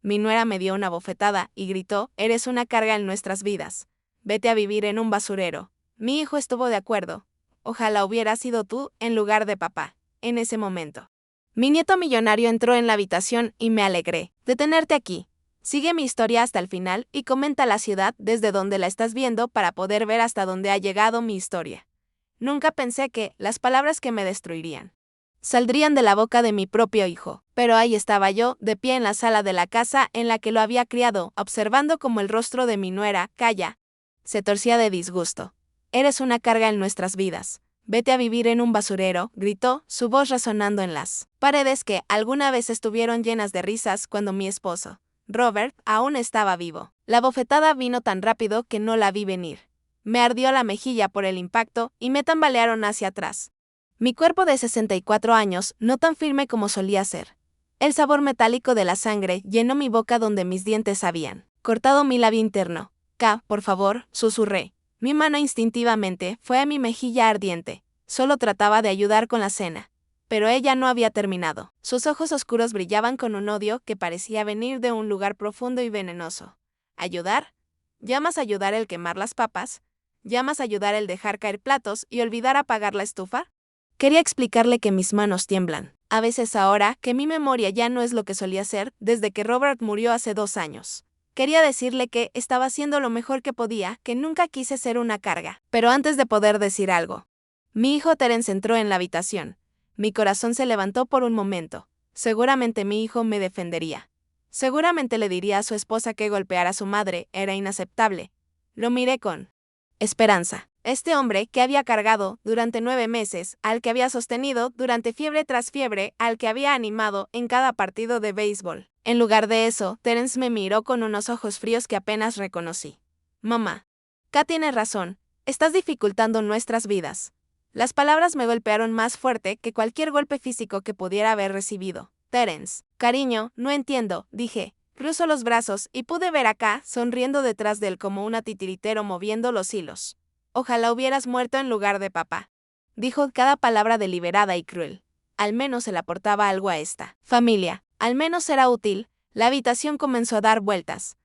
Mi nuera me dio una bofetada y gritó: «Eres una carga en nuestras vidas. Vete a vivir en un basurero». Mi hijo estuvo de acuerdo. Ojalá hubiera sido tú en lugar de papá, en ese momento. Mi nieto millonario entró en la habitación y me alegré de tenerte aquí. Sigue mi historia hasta el final y comenta la ciudad desde donde la estás viendo para poder ver hasta dónde ha llegado mi historia. Nunca pensé que las palabras que me destruirían saldrían de la boca de mi propio hijo, pero ahí estaba yo, de pie en la sala de la casa en la que lo había criado, observando cómo el rostro de mi nuera, Calla, se torcía de disgusto. «Eres una carga en nuestras vidas. Vete a vivir en un basurero», gritó, su voz resonando en las paredes que alguna vez estuvieron llenas de risas cuando mi esposo, Robert, aún estaba vivo. La bofetada vino tan rápido que no la vi venir. Me ardió la mejilla por el impacto y me tambalearon hacia atrás. Mi cuerpo de 64 años, no tan firme como solía ser. El sabor metálico de la sangre llenó mi boca donde mis dientes habían cortado mi labio interno. «K, por favor», susurré. Mi mano instintivamente fue a mi mejilla ardiente. Solo trataba de ayudar con la cena. Pero ella no había terminado. Sus ojos oscuros brillaban con un odio que parecía venir de un lugar profundo y venenoso. ¿Ayudar? ¿Llamas ayudar el quemar las papas? ¿Llamas ayudar el dejar caer platos y olvidar apagar la estufa? Quería explicarle que mis manos tiemblan. A veces ahora que mi memoria ya no es lo que solía ser desde que Robert murió hace 2 años. Quería decirle que estaba haciendo lo mejor que podía, que nunca quise ser una carga. Pero antes de poder decir algo, mi hijo Terence entró en la habitación. Mi corazón se levantó por un momento. Seguramente mi hijo me defendería. Seguramente le diría a su esposa que golpear a su madre era inaceptable. Lo miré con esperanza. Este hombre que había cargado durante 9 meses, al que había sostenido durante fiebre tras fiebre, al que había animado en cada partido de béisbol. En lugar de eso, Terence me miró con unos ojos fríos que apenas reconocí. «Mamá, K tiene razón, estás dificultando nuestras vidas». Las palabras me golpearon más fuerte que cualquier golpe físico que pudiera haber recibido. «Terence, cariño, no entiendo», dije. Cruzó los brazos y pude ver a K sonriendo detrás de él como un titiritero moviendo los hilos. «Ojalá hubieras muerto en lugar de papá», dijo cada palabra deliberada y cruel. Al menos se le aportaba algo a esta familia, al menos era útil. La habitación comenzó a dar vueltas.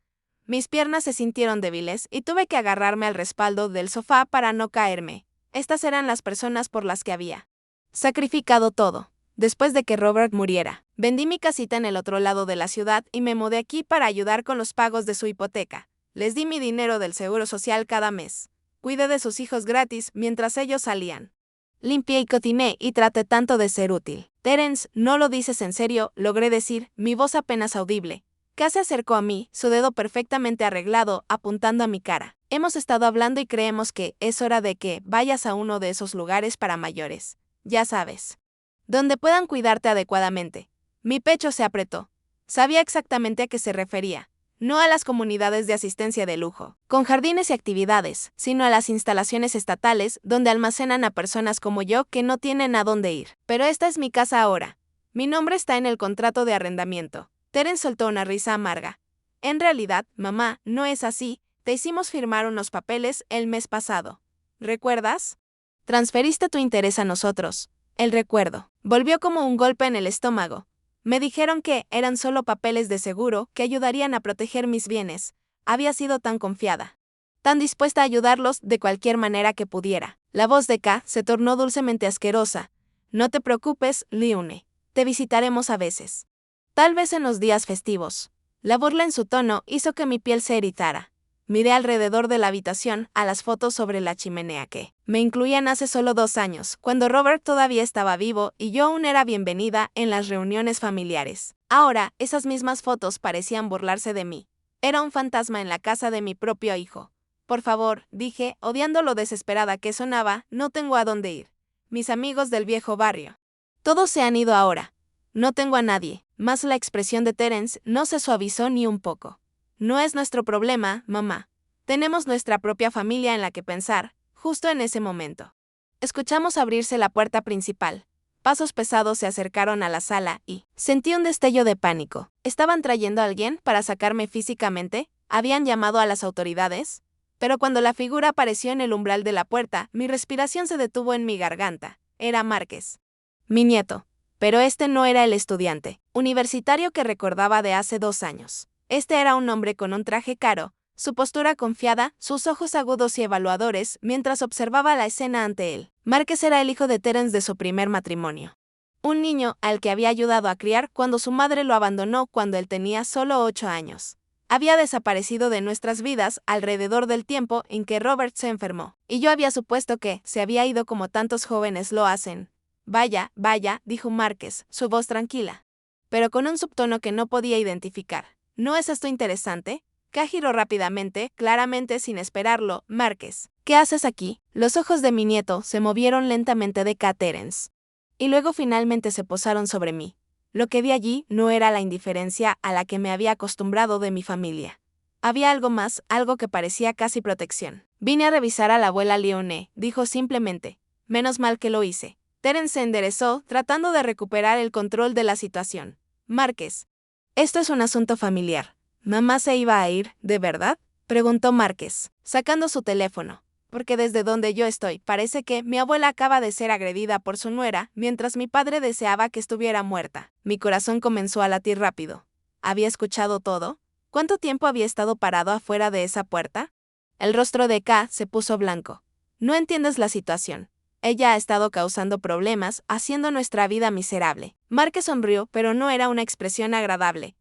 Mis piernas se sintieron débiles y tuve que agarrarme al respaldo del sofá para no caerme. Estas eran las personas por las que había sacrificado todo. Después de que Robert muriera, vendí mi casita en el otro lado de la ciudad y me mudé aquí para ayudar con los pagos de su hipoteca. Les di mi dinero del seguro social cada mes. Cuidé de sus hijos gratis mientras ellos salían. Limpié y cociné y traté tanto de ser útil. «Terence, ¿no lo dices en serio?», logré decir, mi voz apenas audible. K se acercó a mí, su dedo perfectamente arreglado, apuntando a mi cara. «Hemos estado hablando y creemos que es hora de que vayas a uno de esos lugares para mayores. Ya sabes, donde puedan cuidarte adecuadamente». Mi pecho se apretó. Sabía exactamente a qué se refería. No a las comunidades de asistencia de lujo, con jardines y actividades, sino a las instalaciones estatales donde almacenan a personas como yo que no tienen a dónde ir. «Pero esta es mi casa ahora. Mi nombre está en el contrato de arrendamiento». Terence soltó una risa amarga. «En realidad, mamá, no es así. Te hicimos firmar unos papeles el mes pasado. ¿Recuerdas? Transferiste tu interés a nosotros». El recuerdo volvió como un golpe en el estómago. Me dijeron que eran solo papeles de seguro que ayudarían a proteger mis bienes. Había sido tan confiada, tan dispuesta a ayudarlos de cualquier manera que pudiera. La voz de K se tornó dulcemente asquerosa. «No te preocupes, Liune. Te visitaremos a veces. Tal vez en los días festivos». La burla en su tono hizo que mi piel se erizara. Miré alrededor de la habitación a las fotos sobre la chimenea que me incluían hace solo 2 años, cuando Robert todavía estaba vivo y yo aún era bienvenida en las reuniones familiares. Ahora, esas mismas fotos parecían burlarse de mí. Era un fantasma en la casa de mi propio hijo. «Por favor», dije, odiando lo desesperada que sonaba, «no tengo a dónde ir. Mis amigos del viejo barrio. Todos se han ido ahora. No tengo a nadie». Mas la expresión de Terence no se suavizó ni un poco. «No es nuestro problema, mamá. Tenemos nuestra propia familia en la que pensar». Justo en ese momento, escuchamos abrirse la puerta principal. Pasos pesados se acercaron a la sala y sentí un destello de pánico. ¿Estaban trayendo a alguien para sacarme físicamente? ¿Habían llamado a las autoridades? Pero cuando la figura apareció en el umbral de la puerta, mi respiración se detuvo en mi garganta. Era Márquez, mi nieto. Pero este no era el estudiante universitario que recordaba de hace 2 años. Este era un hombre con un traje caro, su postura confiada, sus ojos agudos y evaluadores mientras observaba la escena ante él. Márquez era el hijo de Terence de su primer matrimonio. Un niño al que había ayudado a criar cuando su madre lo abandonó cuando él tenía solo 8 años. Había desaparecido de nuestras vidas alrededor del tiempo en que Robert se enfermó, y yo había supuesto que se había ido como tantos jóvenes lo hacen. Vaya, vaya, dijo Márquez, su voz tranquila, pero con un subtono que no podía identificar. ¿No es esto interesante? K giró rápidamente, claramente sin esperarlo. Márquez, ¿qué haces aquí? Los ojos de mi nieto se movieron lentamente de K. Terence. Y luego finalmente se posaron sobre mí. Lo que vi allí no era la indiferencia a la que me había acostumbrado de mi familia. Había algo más, algo que parecía casi protección. Vine a revisar a la abuela Leone, dijo simplemente. Menos mal que lo hice. Terence se enderezó, tratando de recuperar el control de la situación. Márquez, esto es un asunto familiar. ¿Mamá se iba a ir, de verdad?, preguntó Márquez, sacando su teléfono. Porque desde donde yo estoy, parece que mi abuela acaba de ser agredida por su nuera, mientras mi padre deseaba que estuviera muerta. Mi corazón comenzó a latir rápido. ¿Había escuchado todo? ¿Cuánto tiempo había estado parado afuera de esa puerta? El rostro de K se puso blanco. No entiendes la situación. Ella ha estado causando problemas, haciendo nuestra vida miserable. Márquez sonrió, pero no era una expresión agradable.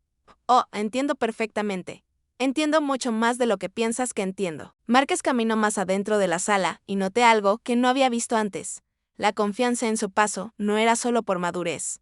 Oh, entiendo perfectamente. Entiendo mucho más de lo que piensas que entiendo. Márquez caminó más adentro de la sala y noté algo que no había visto antes. La confianza en su paso no era solo por madurez.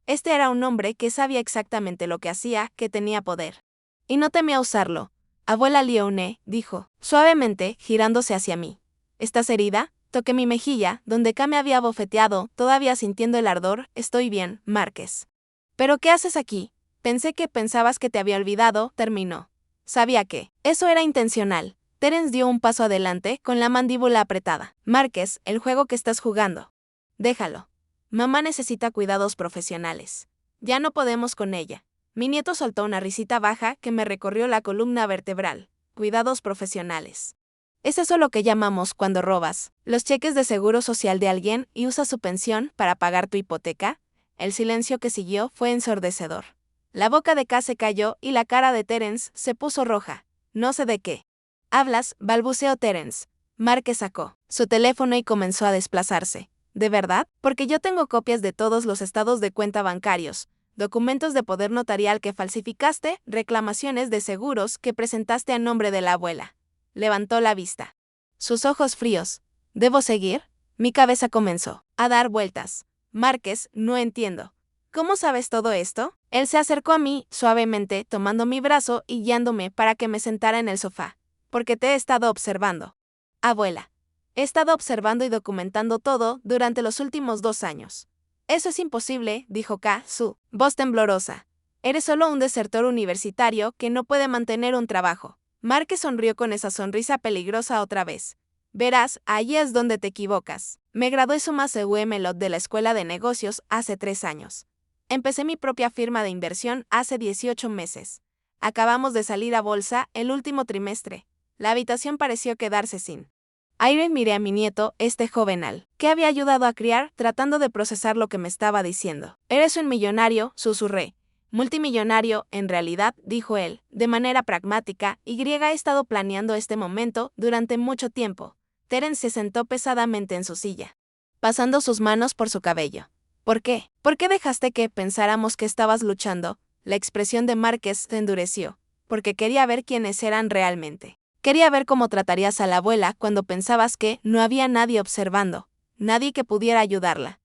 Este era un hombre que sabía exactamente lo que hacía, que tenía poder. Y no temía usarlo. Abuela Leone, dijo, suavemente, girándose hacia mí. ¿Estás herida? Toqué mi mejilla, donde K me había bofeteado, todavía sintiendo el ardor. Estoy bien, Márquez. ¿Pero qué haces aquí? Pensé que pensabas que te había olvidado, terminó. Sabía que eso era intencional. Terence dio un paso adelante, con la mandíbula apretada. Márquez, el juego que estás jugando. Déjalo. Mamá necesita cuidados profesionales. Ya no podemos con ella. Mi nieto soltó una risita baja que me recorrió la columna vertebral. Cuidados profesionales. ¿Es eso lo que llamamos cuando robas los cheques de seguro social de alguien y usas su pensión para pagar tu hipoteca? El silencio que siguió fue ensordecedor. La boca de K se cayó y la cara de Terence se puso roja. No sé de qué hablas, balbuceó Terence. Márquez sacó su teléfono y comenzó a desplazarse. ¿De verdad? Porque yo tengo copias de todos los estados de cuenta bancarios, documentos de poder notarial que falsificaste, reclamaciones de seguros que presentaste a nombre de la abuela. Levantó la vista. Sus ojos fríos. ¿Debo seguir? Mi cabeza comenzó a dar vueltas. Márquez, no entiendo. ¿Cómo sabes todo esto? Él se acercó a mí, suavemente, tomando mi brazo y guiándome para que me sentara en el sofá. Porque te he estado observando. Abuela. He estado observando y documentando todo durante los últimos 2 años. Eso es imposible, dijo K, su voz temblorosa. Eres solo un desertor universitario que no puede mantener un trabajo. Márquez sonrió con esa sonrisa peligrosa otra vez. Verás, ahí es donde te equivocas. Me gradué summa cum laude de la Escuela de Negocios hace 3 años. Empecé mi propia firma de inversión hace 18 meses. Acabamos de salir a bolsa el último trimestre. La habitación pareció quedarse sin aire. Miré a mi nieto, este jovenal, que había ayudado a criar, tratando de procesar lo que me estaba diciendo. Eres un millonario, susurré. Multimillonario, en realidad, dijo él, de manera pragmática, y he estado planeando este momento durante mucho tiempo. Terence se sentó pesadamente en su silla, pasando sus manos por su cabello. ¿Por qué? ¿Por qué dejaste que pensáramos que estabas luchando? La expresión de Márquez se endureció. Porque quería ver quiénes eran realmente. Quería ver cómo tratarías a la abuela cuando pensabas que no había nadie observando, nadie que pudiera ayudarla.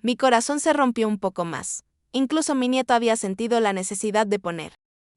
Mi corazón se rompió un poco más. Incluso mi nieto había sentido la necesidad de poner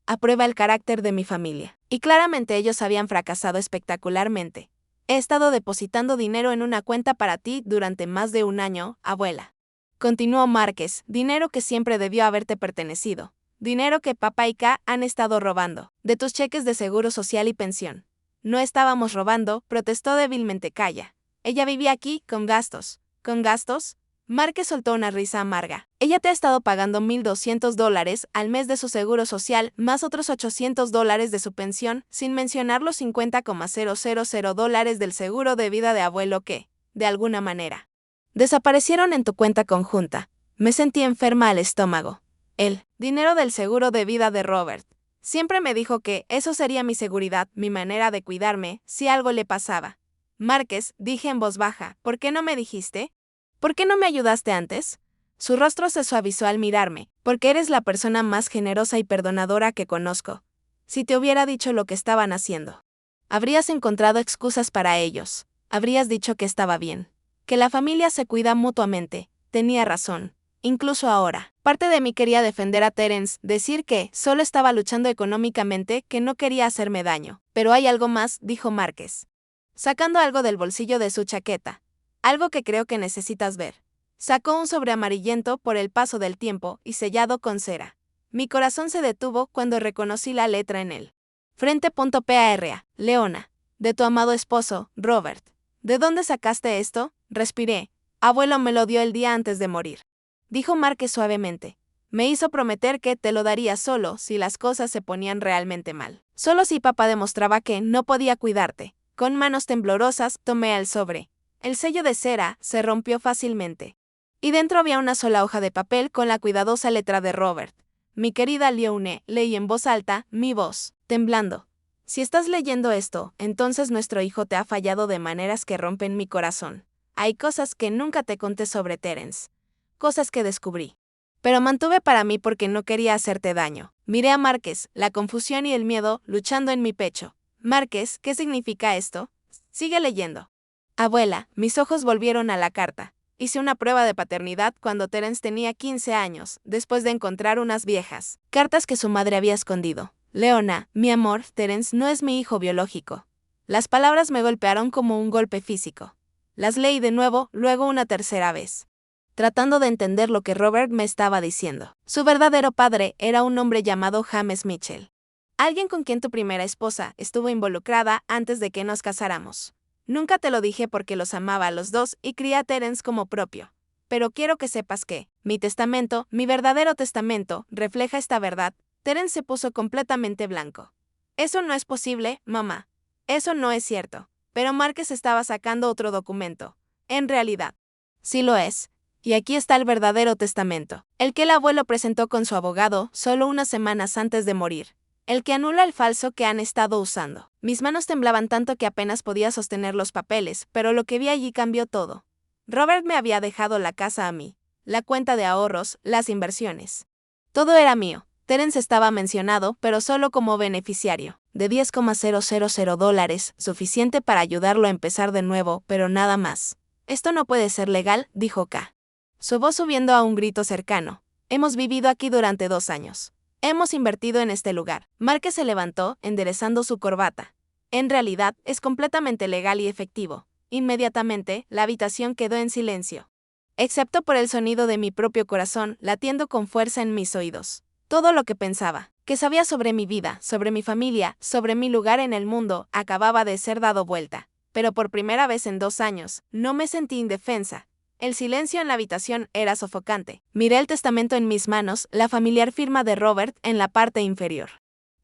a prueba el carácter de mi familia. Y claramente ellos habían fracasado espectacularmente. He estado depositando dinero en una cuenta para ti durante más de 1 año, abuela. Continuó Márquez, dinero que siempre debió haberte pertenecido. Dinero que papá y K han estado robando, de tus cheques de seguro social y pensión. No estábamos robando, protestó débilmente Kaya. Ella vivía aquí, con gastos. ¿Con gastos? Márquez soltó una risa amarga. Ella te ha estado pagando $1,200 al mes de su seguro social, más otros $800 de su pensión, sin mencionar los $50,000 del seguro de vida de abuelo que, de alguna manera, desaparecieron en tu cuenta conjunta. Me sentí enferma al estómago. El dinero del seguro de vida de Robert. Siempre me dijo que eso sería mi seguridad, mi manera de cuidarme, si algo le pasaba. Márquez, dije en voz baja, ¿por qué no me dijiste? ¿Por qué no me ayudaste antes? Su rostro se suavizó al mirarme, porque eres la persona más generosa y perdonadora que conozco. Si te hubiera dicho lo que estaban haciendo, habrías encontrado excusas para ellos. Habrías dicho que estaba bien, que la familia se cuida mutuamente. Tenía razón. Incluso ahora, parte de mí quería defender a Terence, decir que solo estaba luchando económicamente, que no quería hacerme daño. Pero hay algo más, dijo Márquez, sacando algo del bolsillo de su chaqueta. Algo que creo que necesitas ver. Sacó un sobre amarillento por el paso del tiempo y sellado con cera. Mi corazón se detuvo cuando reconocí la letra en él. Frente.PARA, Leona. De tu amado esposo, Robert. ¿De dónde sacaste esto? Respiré. Abuelo me lo dio el día antes de morir. Dijo Márquez suavemente. Me hizo prometer que te lo daría solo si las cosas se ponían realmente mal. Solo si papá demostraba que no podía cuidarte. Con manos temblorosas tomé el sobre. El sello de cera se rompió fácilmente. Y dentro había una sola hoja de papel con la cuidadosa letra de Robert. Mi querida Leone, leí en voz alta, mi voz, temblando. Si estás leyendo esto, entonces nuestro hijo te ha fallado de maneras que rompen mi corazón. Hay cosas que nunca te conté sobre Terence. Cosas que descubrí. Pero mantuve para mí porque no quería hacerte daño. Miré a Márquez, la confusión y el miedo luchando en mi pecho. Márquez, ¿qué significa esto? Sigue leyendo. Abuela, mis ojos volvieron a la carta. Hice una prueba de paternidad cuando Terence tenía 15 años, después de encontrar unas viejas cartas que su madre había escondido. Leona, mi amor, Terence no es mi hijo biológico. Las palabras me golpearon como un golpe físico. Las leí de nuevo, luego una tercera vez, tratando de entender lo que Robert me estaba diciendo. Su verdadero padre era un hombre llamado James Mitchell. Alguien con quien tu primera esposa estuvo involucrada antes de que nos casáramos. Nunca te lo dije porque los amaba a los dos y crié a Terence como propio. Pero quiero que sepas que mi testamento, mi verdadero testamento, refleja esta verdad. Terence se puso completamente blanco. Eso no es posible, mamá. Eso no es cierto. Pero Márquez estaba sacando otro documento. En realidad, sí lo es. Y aquí está el verdadero testamento, el que el abuelo presentó con su abogado solo unas semanas antes de morir. El que anula el falso que han estado usando. Mis manos temblaban tanto que apenas podía sostener los papeles, pero lo que vi allí cambió todo. Robert me había dejado la casa a mí, la cuenta de ahorros, las inversiones. Todo era mío. Terence estaba mencionado, pero solo como beneficiario, de $10,000, suficiente para ayudarlo a empezar de nuevo, pero nada más. Esto no puede ser legal, dijo K. Su voz subiendo a un grito cercano. Hemos vivido aquí durante 2 años. Hemos invertido en este lugar. Márquez se levantó, enderezando su corbata. En realidad, es completamente legal y efectivo. Inmediatamente, la habitación quedó en silencio, excepto por el sonido de mi propio corazón latiendo con fuerza en mis oídos. Todo lo que pensaba, que sabía sobre mi vida, sobre mi familia, sobre mi lugar en el mundo, acababa de ser dado vuelta. Pero por primera vez en 2 años, no me sentí indefensa. El silencio en la habitación era sofocante. Miré el testamento en mis manos, la familiar firma de Robert en la parte inferior.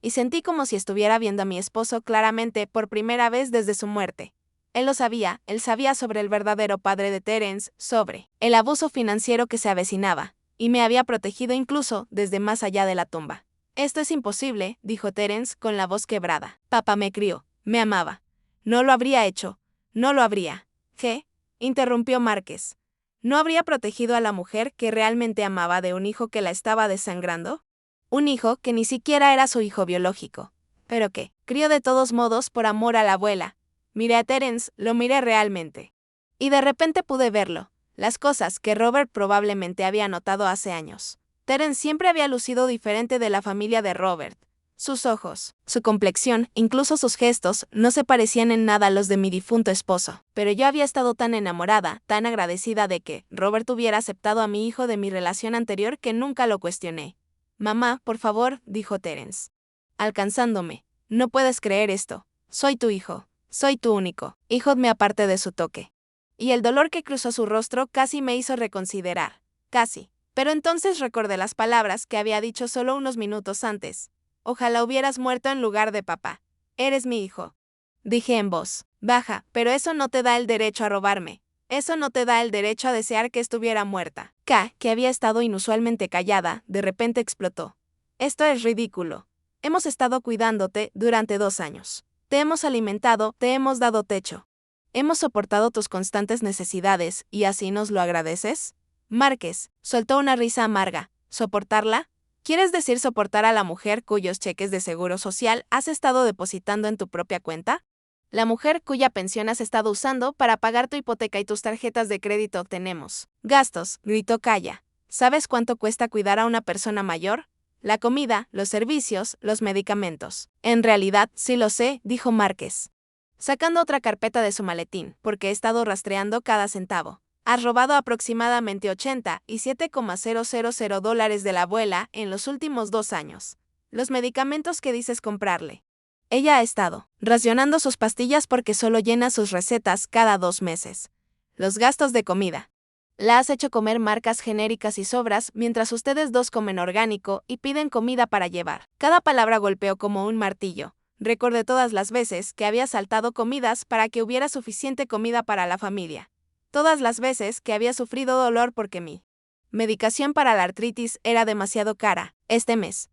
Y sentí como si estuviera viendo a mi esposo claramente por primera vez desde su muerte. Él lo sabía, él sabía sobre el verdadero padre de Terence, sobre el abuso financiero que se avecinaba, y me había protegido incluso desde más allá de la tumba. Esto es imposible, dijo Terence con la voz quebrada. Papá me crió, me amaba. No lo habría hecho, no lo habría. ¿Qué? Interrumpió Márquez. ¿No habría protegido a la mujer que realmente amaba de un hijo que la estaba desangrando? Un hijo que ni siquiera era su hijo biológico, pero que crió de todos modos por amor a la abuela. Miré a Terence, lo miré realmente. Y de repente pude verlo, las cosas que Robert probablemente había notado hace años. Terence siempre había lucido diferente de la familia de Robert. Sus ojos, su complexión, incluso sus gestos, no se parecían en nada a los de mi difunto esposo. Pero yo había estado tan enamorada, tan agradecida de que Robert hubiera aceptado a mi hijo de mi relación anterior que nunca lo cuestioné. Mamá, por favor, dijo Terence, alcanzándome. No puedes creer esto. Soy tu hijo. Soy tu único. Hijo, me aparté de su toque. Y el dolor que cruzó su rostro casi me hizo reconsiderar. Casi. Pero entonces recordé las palabras que había dicho solo unos minutos antes. Ojalá hubieras muerto en lugar de papá. Eres mi hijo. Dije en voz baja, pero eso no te da el derecho a robarme. Eso no te da el derecho a desear que estuviera muerta. K, que había estado inusualmente callada, de repente explotó. Esto es ridículo. Hemos estado cuidándote durante 2 años. Te hemos alimentado, te hemos dado techo. Hemos soportado tus constantes necesidades, ¿y así nos lo agradeces? Márquez soltó una risa amarga. ¿Soportarla? ¿Quieres decir soportar a la mujer cuyos cheques de seguro social has estado depositando en tu propia cuenta? La mujer cuya pensión has estado usando para pagar tu hipoteca y tus tarjetas de crédito tenemos. Gastos, gritó Kaya. ¿Sabes cuánto cuesta cuidar a una persona mayor? La comida, los servicios, los medicamentos. En realidad, sí lo sé, dijo Márquez, sacando otra carpeta de su maletín, porque he estado rastreando cada centavo. Has robado aproximadamente 87,000 dólares de la abuela en los últimos 2 años. Los medicamentos que dices comprarle. Ella ha estado racionando sus pastillas porque solo llena sus recetas cada 2 meses. Los gastos de comida. La has hecho comer marcas genéricas y sobras mientras ustedes dos comen orgánico y piden comida para llevar. Cada palabra golpeó como un martillo. Recordé todas las veces que había saltado comidas para que hubiera suficiente comida para la familia. Todas las veces que había sufrido dolor porque mi medicación para la artritis era demasiado cara, este mes.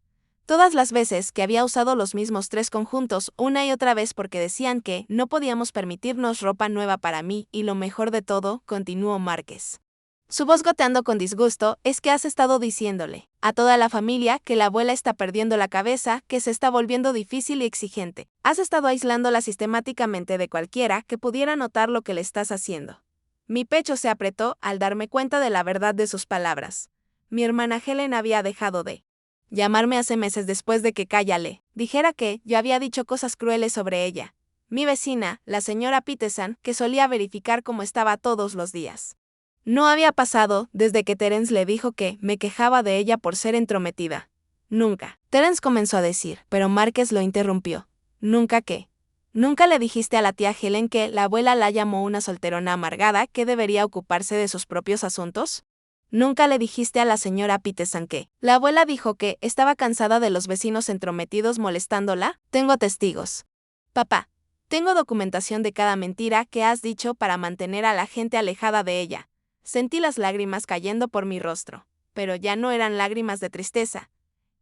Todas las veces que había usado los mismos 3 conjuntos una y otra vez porque decían que no podíamos permitirnos ropa nueva para mí y lo mejor de todo, continuó Márquez, su voz goteando con disgusto, es que has estado diciéndole a toda la familia que la abuela está perdiendo la cabeza, que se está volviendo difícil y exigente. Has estado aislándola sistemáticamente de cualquiera que pudiera notar lo que le estás haciendo. Mi pecho se apretó al darme cuenta de la verdad de sus palabras. Mi hermana Helen había dejado de llamarme hace meses después de que Kaya le dijera que yo había dicho cosas crueles sobre ella. Mi vecina, la señora Peterson, que solía verificar cómo estaba todos los días. No había pasado desde que Terence le dijo que me quejaba de ella por ser entrometida. Nunca. Terence comenzó a decir, pero Márquez lo interrumpió. ¿Nunca qué? ¿Nunca le dijiste a la tía Helen que la abuela la llamó una solterona amargada que debería ocuparse de sus propios asuntos? ¿Nunca le dijiste a la señora Peterson que la abuela dijo que estaba cansada de los vecinos entrometidos molestándola? Tengo testigos. Papá, tengo documentación de cada mentira que has dicho para mantener a la gente alejada de ella. Sentí las lágrimas cayendo por mi rostro, pero ya no eran lágrimas de tristeza.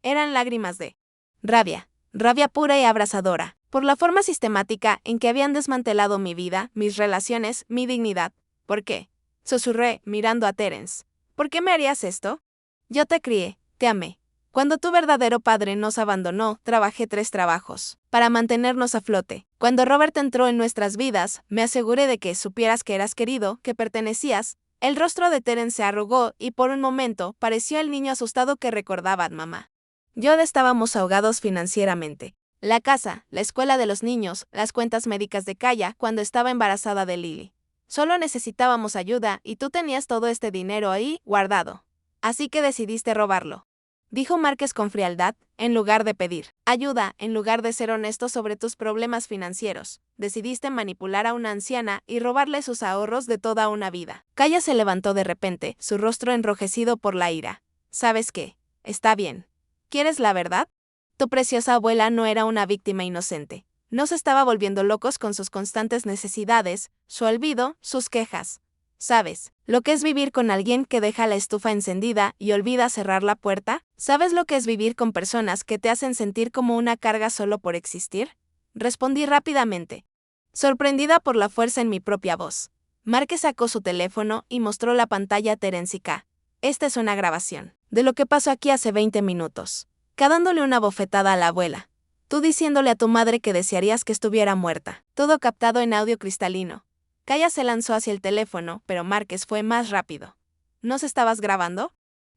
Eran lágrimas de rabia, rabia pura y abrasadora, por la forma sistemática en que habían desmantelado mi vida, mis relaciones, mi dignidad. ¿Por qué? Susurré, mirando a Terence. ¿Por qué me harías esto? Yo te crié, te amé. Cuando tu verdadero padre nos abandonó, trabajé 3 trabajos para mantenernos a flote. Cuando Robert entró en nuestras vidas, me aseguré de que supieras que eras querido, que pertenecías. El rostro de Terence se arrugó y por un momento pareció el niño asustado que recordaba a mamá. Yo estábamos ahogados financieramente. La casa, la escuela de los niños, las cuentas médicas de Kaya cuando estaba embarazada de Lily. Solo necesitábamos ayuda y tú tenías todo este dinero ahí guardado. Así que decidiste robarlo. Dijo Márquez con frialdad, en lugar de pedir ayuda, en lugar de ser honesto sobre tus problemas financieros. Decidiste manipular a una anciana y robarle sus ahorros de toda una vida. Kaya se levantó de repente, su rostro enrojecido por la ira. ¿Sabes qué? Está bien. ¿Quieres la verdad? Tu preciosa abuela no era una víctima inocente. No se estaba volviendo locos con sus constantes necesidades, su olvido, sus quejas. ¿Sabes lo que es vivir con alguien que deja la estufa encendida y olvida cerrar la puerta? ¿Sabes lo que es vivir con personas que te hacen sentir como una carga solo por existir? Respondí rápidamente, sorprendida por la fuerza en mi propia voz. Márquez sacó su teléfono y mostró la pantalla a Terence y K. Esta es una grabación de lo que pasó aquí hace 20 minutos. K dándole una bofetada a la abuela. Tú diciéndole a tu madre que desearías que estuviera muerta. Todo captado en audio cristalino. Kaya se lanzó hacia el teléfono, pero Márquez fue más rápido. ¿Nos estabas grabando?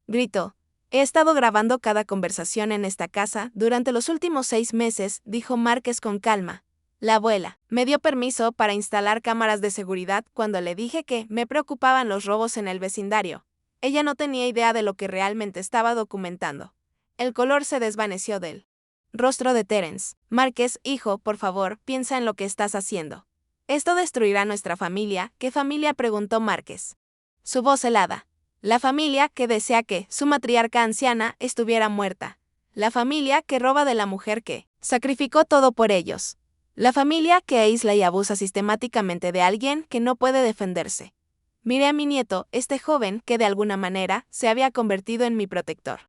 Gritó. He estado grabando cada conversación en esta casa durante los últimos 6 meses, dijo Márquez con calma. La abuela me dio permiso para instalar cámaras de seguridad cuando le dije que me preocupaban los robos en el vecindario. Ella no tenía idea de lo que realmente estaba documentando. El color se desvaneció del rostro de Terence. Márquez, hijo, por favor, piensa en lo que estás haciendo. Esto destruirá nuestra familia. ¿Qué familia?, preguntó Márquez, su voz helada. La familia que desea que su matriarca anciana estuviera muerta. La familia que roba de la mujer que sacrificó todo por ellos. La familia que aísla y abusa sistemáticamente de alguien que no puede defenderse. Miré a mi nieto, este joven que de alguna manera se había convertido en mi protector.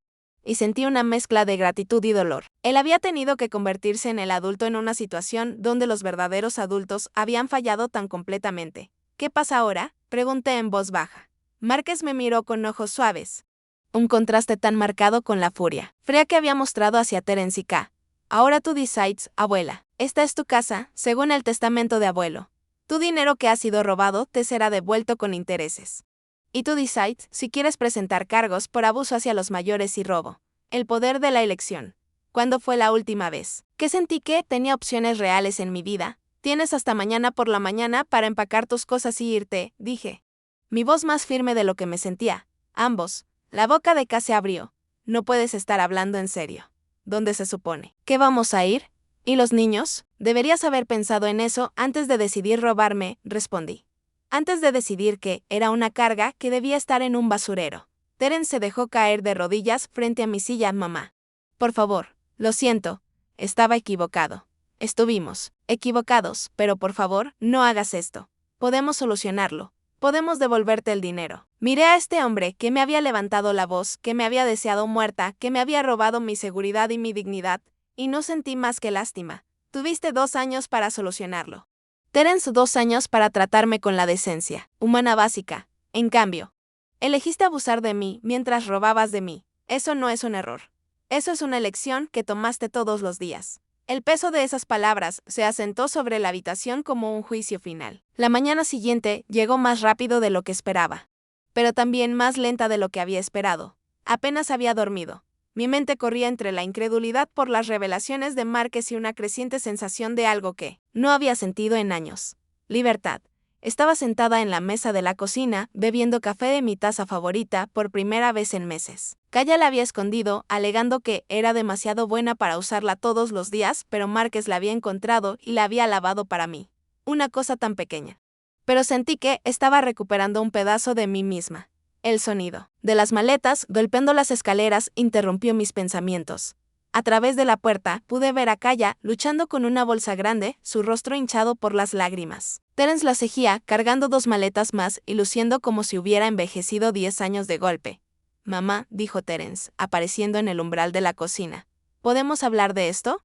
Y sentí una mezcla de gratitud y dolor. Él había tenido que convertirse en el adulto en una situación donde los verdaderos adultos habían fallado tan completamente. ¿Qué pasa ahora?, pregunté en voz baja. Márquez me miró con ojos suaves. Un contraste tan marcado con la furia fría que había mostrado hacia Terence y K. Ahora tú decides, abuela. Esta es tu casa, según el testamento de abuelo. Tu dinero que ha sido robado te será devuelto con intereses. Y tú decides si quieres presentar cargos por abuso hacia los mayores y robo. El poder de la elección. ¿Cuándo fue la última vez que sentí que tenía opciones reales en mi vida? Tienes hasta mañana por la mañana para empacar tus cosas y irte, dije. Mi voz más firme de lo que me sentía. Ambos. La boca de K se abrió. No puedes estar hablando en serio. ¿Dónde se supone que vamos a ir? ¿Y los niños? Deberías haber pensado en eso antes de decidir robarme, respondí. Antes de decidir que era una carga que debía estar en un basurero. Terence se dejó caer de rodillas frente a mi silla. Mamá. Por favor, lo siento. Estaba equivocado. Estuvimos equivocados, pero por favor, no hagas esto. Podemos solucionarlo. Podemos devolverte el dinero. Miré a este hombre que me había levantado la voz, que me había deseado muerta, que me había robado mi seguridad y mi dignidad, y no sentí más que lástima. Tuviste 2 años para solucionarlo. Terence 2 años para tratarme con la decencia humana básica. En cambio, elegiste abusar de mí mientras robabas de mí. Eso no es un error. Eso es una elección que tomaste todos los días. El peso de esas palabras se asentó sobre la habitación como un juicio final. La mañana siguiente llegó más rápido de lo que esperaba, pero también más lenta de lo que había esperado. Apenas había dormido. Mi mente corría entre la incredulidad por las revelaciones de Márquez y una creciente sensación de algo que no había sentido en años. Libertad. Estaba sentada en la mesa de la cocina, bebiendo café de mi taza favorita por primera vez en meses. Kaya la había escondido, alegando que era demasiado buena para usarla todos los días, pero Márquez la había encontrado y la había lavado para mí. Una cosa tan pequeña. Pero sentí que estaba recuperando un pedazo de mí misma. El sonido de las maletas golpeando las escaleras interrumpió mis pensamientos. A través de la puerta pude ver a Kaya luchando con una bolsa grande, su rostro hinchado por las lágrimas. Terence la seguía, cargando 2 maletas más y luciendo como si hubiera envejecido 10 años de golpe. Mamá, dijo Terence, apareciendo en el umbral de la cocina. ¿Podemos hablar de esto?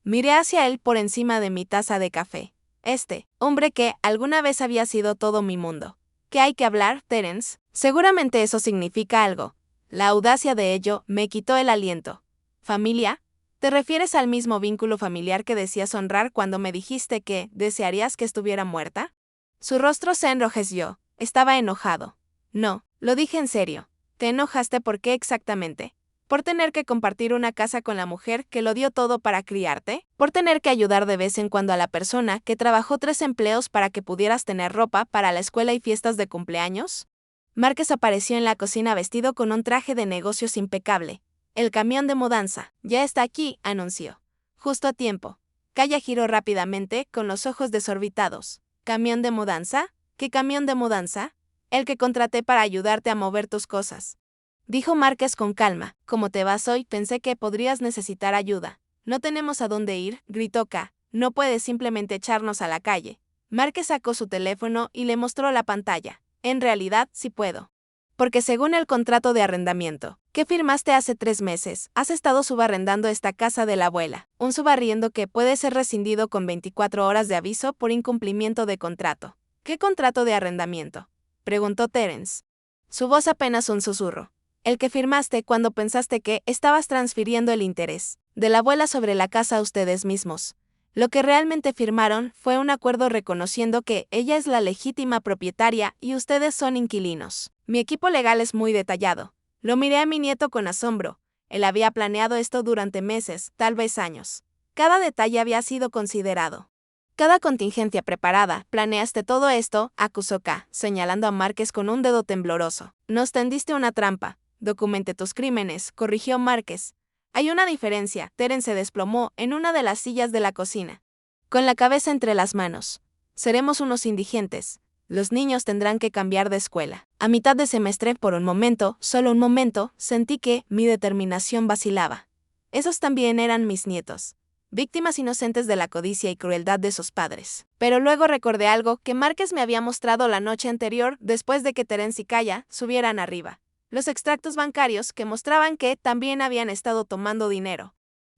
Miré hacia él por encima de mi taza de café. Este hombre que alguna vez había sido todo mi mundo. ¿Qué hay que hablar, Terence? Seguramente eso significa algo. La audacia de ello me quitó el aliento. ¿Familia? ¿Te refieres al mismo vínculo familiar que decías honrar cuando me dijiste que desearías que estuviera muerta? Su rostro se enrojeció. Estaba enojado. No, lo dije en serio. ¿Te enojaste por qué exactamente? ¿Por tener que compartir una casa con la mujer que lo dio todo para criarte? ¿Por tener que ayudar de vez en cuando a la persona que trabajó 3 empleos para que pudieras tener ropa para la escuela y fiestas de cumpleaños? Márquez apareció en la cocina vestido con un traje de negocios impecable. El camión de mudanza ya está aquí, anunció. Justo a tiempo. Kaya giró rápidamente, con los ojos desorbitados. ¿Camión de mudanza? ¿Qué camión de mudanza? El que contraté para ayudarte a mover tus cosas. Dijo Márquez con calma. Como te vas hoy, pensé que podrías necesitar ayuda. No tenemos a dónde ir, gritó K. No puedes simplemente echarnos a la calle. Márquez sacó su teléfono y le mostró la pantalla. En realidad, sí puedo. Porque según el contrato de arrendamiento que firmaste hace 3 meses, has estado subarrendando esta casa de la abuela. Un subarriendo que puede ser rescindido con 24 horas de aviso por incumplimiento de contrato. ¿Qué contrato de arrendamiento?, preguntó Terence. Su voz apenas un susurro. El que firmaste cuando pensaste que estabas transfiriendo el interés de la abuela sobre la casa a ustedes mismos. Lo que realmente firmaron fue un acuerdo reconociendo que ella es la legítima propietaria y ustedes son inquilinos. Mi equipo legal es muy detallado. Lo miré a mi nieto con asombro. Él había planeado esto durante meses, tal vez años. Cada detalle había sido considerado. Cada contingencia preparada. ¿Planeaste todo esto?, acusó K, señalando a Márquez con un dedo tembloroso. Nos tendiste una trampa. Documenté tus crímenes, corrigió Márquez. Hay una diferencia. Terence se desplomó en una de las sillas de la cocina, con la cabeza entre las manos. Seremos unos indigentes. Los niños tendrán que cambiar de escuela. A mitad de semestre, por un momento, solo un momento, sentí que mi determinación vacilaba. Esos también eran mis nietos. víctimas inocentes de la codicia y crueldad de sus padres. Pero luego recordé algo que Márquez me había mostrado la noche anterior después de que Terence y Kaya subieran arriba. Los extractos bancarios que mostraban que también habían estado tomando dinero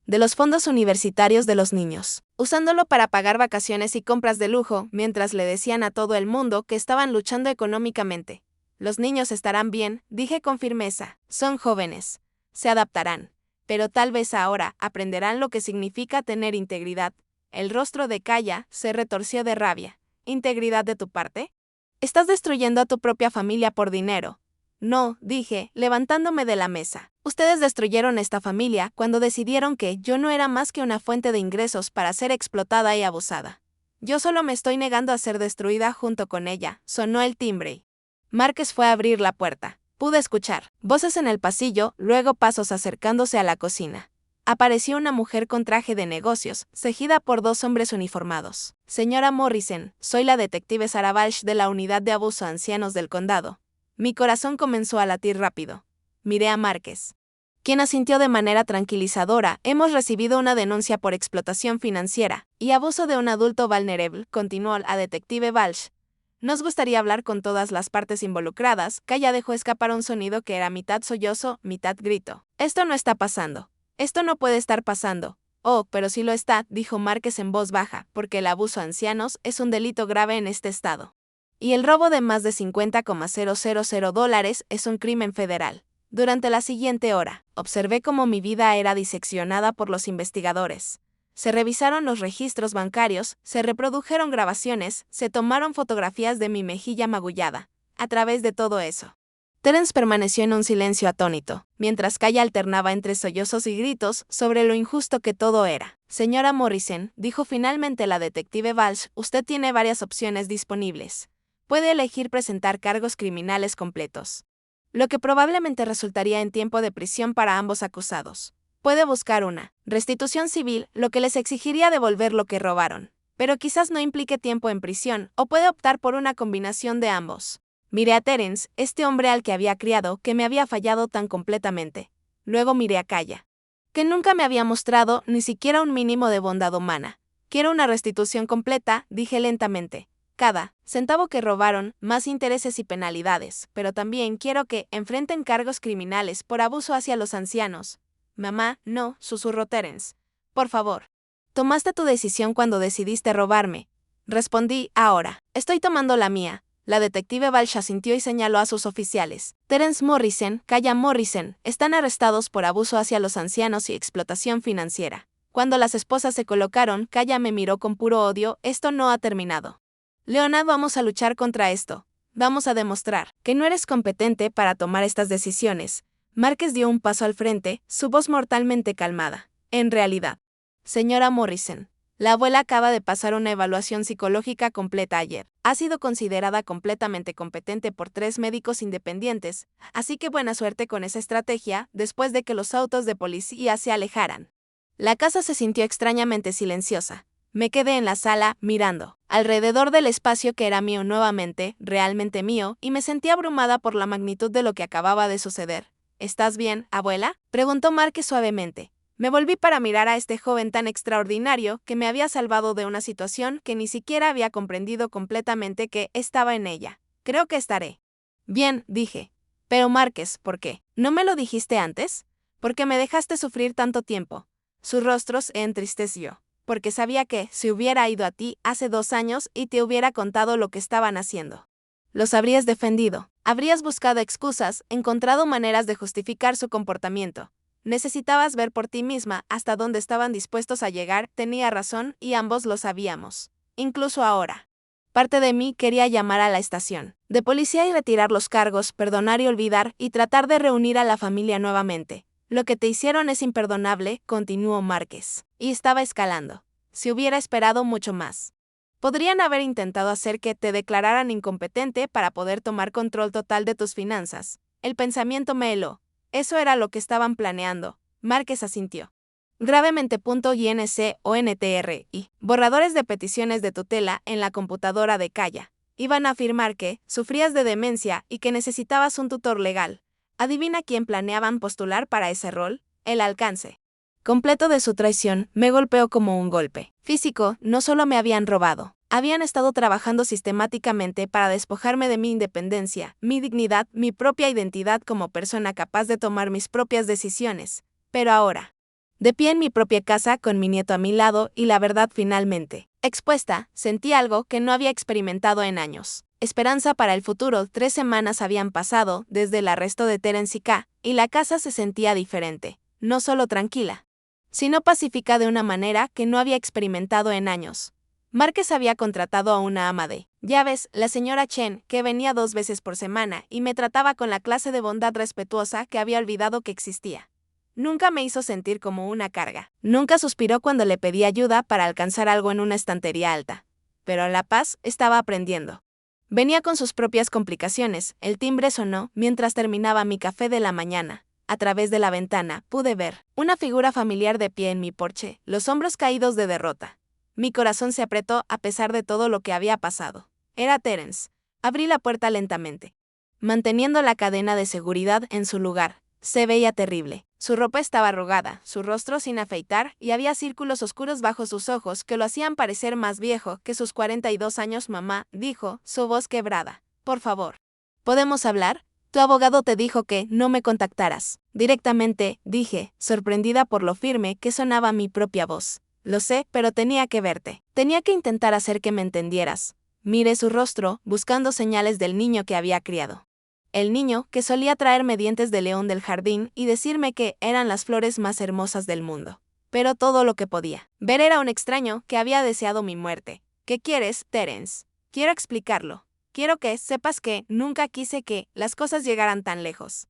de los fondos universitarios de los niños, usándolo para pagar vacaciones y compras de lujo, mientras le decían a todo el mundo que estaban luchando económicamente. Los niños estarán bien, dije con firmeza. Son jóvenes. Se adaptarán. Pero tal vez ahora aprenderán lo que significa tener integridad. El rostro de Kaya se retorció de rabia. ¿Integridad de tu parte? Estás destruyendo a tu propia familia por dinero. No, dije, levantándome de la mesa. Ustedes destruyeron esta familia cuando decidieron que yo no era más que una fuente de ingresos para ser explotada y abusada. Yo solo me estoy negando a ser destruida junto con ella. Sonó el timbre. Márquez fue a abrir la puerta. Pude escuchar voces en el pasillo, luego pasos acercándose a la cocina. Apareció una mujer con traje de negocios, seguida por dos hombres uniformados. Señora Morrison, soy la detective Sarah Walsh de la Unidad de Abuso a Ancianos del Condado. Mi corazón comenzó a latir rápido. Miré a Márquez, quien asintió de manera tranquilizadora. Hemos recibido una denuncia por explotación financiera y abuso de un adulto vulnerable, continuó la detective Walsh. Nos gustaría hablar con todas las partes involucradas. Kaya dejó escapar un sonido que era mitad sollozo, mitad grito. Esto no está pasando. Esto no puede estar pasando. Oh, pero sí lo está, dijo Márquez en voz baja, porque el abuso a ancianos es un delito grave en este estado. Y el robo de más de $50,000 es un crimen federal. Durante la siguiente hora, observé cómo mi vida era diseccionada por los investigadores. Se revisaron los registros bancarios, se reprodujeron grabaciones, se tomaron fotografías de mi mejilla magullada. A través de todo eso, Terence permaneció en un silencio atónito, mientras Kaya alternaba entre sollozos y gritos sobre lo injusto que todo era. Señora Morrison, dijo finalmente la detective Walsh, usted tiene varias opciones disponibles. Puede elegir presentar cargos criminales completos, lo que probablemente resultaría en tiempo de prisión para ambos acusados. Puede buscar una restitución civil, lo que les exigiría devolver lo que robaron, pero quizás no implique tiempo en prisión, o puede optar por una combinación de ambos. Miré a Terence, este hombre al que había criado, que me había fallado tan completamente. Luego miré a Kaya, que nunca me había mostrado ni siquiera un mínimo de bondad humana. Quiero una restitución completa, dije lentamente. Cada centavo que robaron, más intereses y penalidades, pero también quiero que enfrenten cargos criminales por abuso hacia los ancianos. Mamá, no, susurró Terence. Por favor. Tomaste tu decisión cuando decidiste robarme. Respondí, ahora. Estoy tomando la mía. La detective Walsh asintió y señaló a sus oficiales. Terence Morrison, Kaya Morrison, están arrestados por abuso hacia los ancianos y explotación financiera. Cuando las esposas se colocaron, Kaya me miró con puro odio. Esto no ha terminado. Leonard, vamos a luchar contra esto. Vamos a demostrar que no eres competente para tomar estas decisiones. Márquez dio un paso al frente, su voz mortalmente calmada. En realidad, señora Morrison, la abuela acaba de pasar una evaluación psicológica completa ayer. Ha sido considerada completamente competente por 3 médicos independientes, así que buena suerte con esa estrategia después de que los autos de policía se alejaran. La casa se sintió extrañamente silenciosa. Me quedé en la sala, mirando alrededor del espacio que era mío nuevamente, realmente mío, y me sentí abrumada por la magnitud de lo que acababa de suceder. ¿Estás bien, abuela?, preguntó Márquez suavemente. Me volví para mirar a este joven tan extraordinario que me había salvado de una situación que ni siquiera había comprendido completamente que estaba en ella. Creo que estaré bien, dije. Pero Márquez, ¿por qué? ¿No me lo dijiste antes? ¿Por qué me dejaste sufrir tanto tiempo? Su rostro se entristeció. Porque sabía que, si hubiera ido a ti hace 2 años y te hubiera contado lo que estaban haciendo, los habrías defendido, habrías buscado excusas, encontrado maneras de justificar su comportamiento. Necesitabas ver por ti misma hasta dónde estaban dispuestos a llegar. Tenía razón y ambos lo sabíamos. Incluso ahora. Parte de mí quería llamar a la estación de policía y retirar los cargos, perdonar y olvidar, y tratar de reunir a la familia nuevamente. Lo que te hicieron es imperdonable, continuó Márquez. Y estaba escalando. Si hubiera esperado mucho más. Podrían haber intentado hacer que te declararan incompetente para poder tomar control total de tus finanzas. El pensamiento me heló. Eso era lo que estaban planeando. Márquez asintió. Gravemente. INC o NTR y borradores de peticiones de tutela en la computadora de Kaya. Iban a afirmar que sufrías de demencia y que necesitabas un tutor legal. ¿Adivina quién planeaban postular para ese rol? El alcance completo de su traición, me golpeó como un golpe físico. No solo me habían robado, habían estado trabajando sistemáticamente para despojarme de mi independencia, mi dignidad, mi propia identidad como persona capaz de tomar mis propias decisiones. Pero ahora, de pie en mi propia casa con mi nieto a mi lado y la verdad finalmente expuesta, sentí algo que no había experimentado en años. Esperanza para el futuro. 3 semanas habían pasado desde el arresto de Terence y K, y la casa se sentía diferente, no solo tranquila, sino pacífica de una manera que no había experimentado en años. Márquez había contratado a una ama de llaves, la señora Chen, que venía 2 veces por semana y me trataba con la clase de bondad respetuosa que había olvidado que existía. Nunca me hizo sentir como una carga. Nunca suspiró cuando le pedí ayuda para alcanzar algo en una estantería alta. Pero la paz estaba aprendiendo. Venía con sus propias complicaciones. El timbre sonó mientras terminaba mi café de la mañana. A través de la ventana pude ver una figura familiar de pie en mi porche, los hombros caídos de derrota. Mi corazón se apretó a pesar de todo lo que había pasado. Era Terence. Abrí la puerta lentamente, manteniendo la cadena de seguridad en su lugar. Se veía terrible. Su ropa estaba arrugada, su rostro sin afeitar, y había círculos oscuros bajo sus ojos que lo hacían parecer más viejo que sus 42 años. Mamá, dijo, su voz quebrada. Por favor, ¿podemos hablar? Tu abogado te dijo que no me contactaras directamente, dije, sorprendida por lo firme que sonaba mi propia voz. Lo sé, pero tenía que verte. Tenía que intentar hacer que me entendieras. Miré su rostro, buscando señales del niño que había criado. El niño que solía traerme dientes de león del jardín y decirme que eran las flores más hermosas del mundo. Pero todo lo que podía ver era un extraño que había deseado mi muerte. ¿Qué quieres, Terence? Quiero explicarlo. Quiero que sepas que nunca quise que las cosas llegaran tan lejos.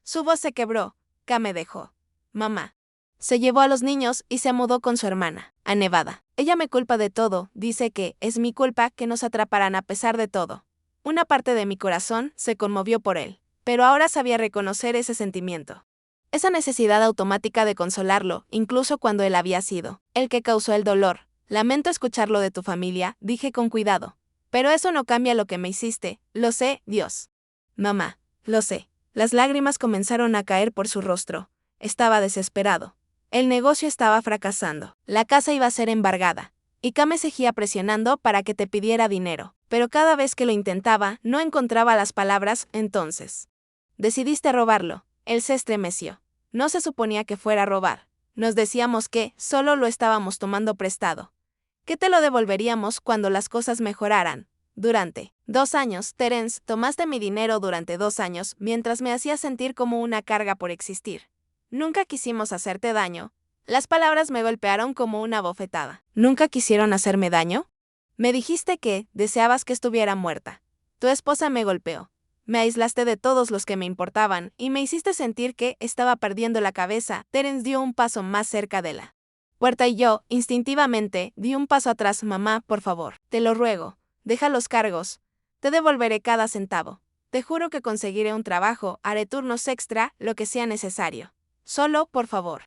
Su voz se quebró. K me dejó. Mamá se llevó a los niños y se mudó con su hermana a Nevada. Ella me culpa de todo, dice que es mi culpa que nos atraparan a pesar de todo. Una parte de mi corazón se conmovió por él, pero ahora sabía reconocer ese sentimiento. Esa necesidad automática de consolarlo, incluso cuando él había sido el que causó el dolor. Lamento escucharlo de tu familia, dije con cuidado. Pero eso no cambia lo que me hiciste, lo sé, Dios. Mamá, lo sé. Las lágrimas comenzaron a caer por su rostro. Estaba desesperado. El negocio estaba fracasando. La casa iba a ser embargada. Y K me seguía presionando para que te pidiera dinero. Pero cada vez que lo intentaba, no encontraba las palabras. Entonces decidiste robarlo. Él se estremeció. No se suponía que fuera a robar. Nos decíamos que solo lo estábamos tomando prestado. Que te lo devolveríamos cuando las cosas mejoraran. Durante 2 años, Terence, tomaste mi dinero durante 2 años mientras me hacías sentir como una carga por existir. Nunca quisimos hacerte daño. Las palabras me golpearon como una bofetada. ¿Nunca quisieron hacerme daño? Me dijiste que deseabas que estuviera muerta. Tu esposa me golpeó. Me aislaste de todos los que me importaban y me hiciste sentir que estaba perdiendo la cabeza. Terence dio un paso más cerca de la puerta y yo, instintivamente, di un paso atrás. Mamá, por favor, te lo ruego, deja los cargos. Te devolveré cada centavo. Te juro que conseguiré un trabajo, haré turnos extra, lo que sea necesario. Solo, por favor,